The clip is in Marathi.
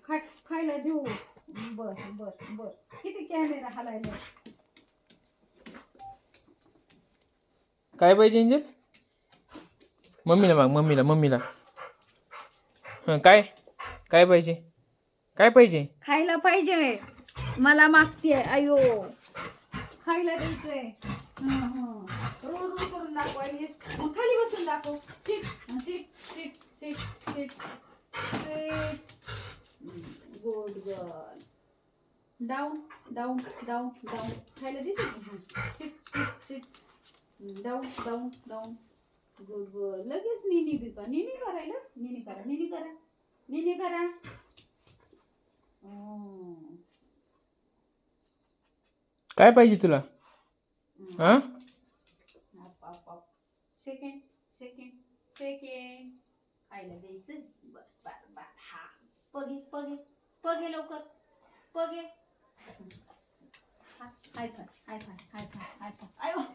खायला देऊ. बर बर बर. किती कॅमेरा हलायला. काय पाहिजे एंजल? मम्मीला माग, मम्मीला. काय काय पाहिजे? काय पाहिजे? खायला पाहिजे. मला मागते. अयो खायला द्यायचंय. रोल रोल करून दाखवायला. मग खाली बसून दाखव. Seat seat seat seat seat seat. Good girl. Down down down down. खायला देते. Seat seat seat. Down down down. Good girl. लगेच निनी बिका. निनी करायला. निनी करा निनी करा निनी करा. काय पाहिजे तुला? हा सेकंड सेकंड सेकंड. खायला द्यायचं. बर बर बर. हा पगे पगे पगे लवकर पगे. हाय फाय हाय फाय हाय फाय हाय फाय.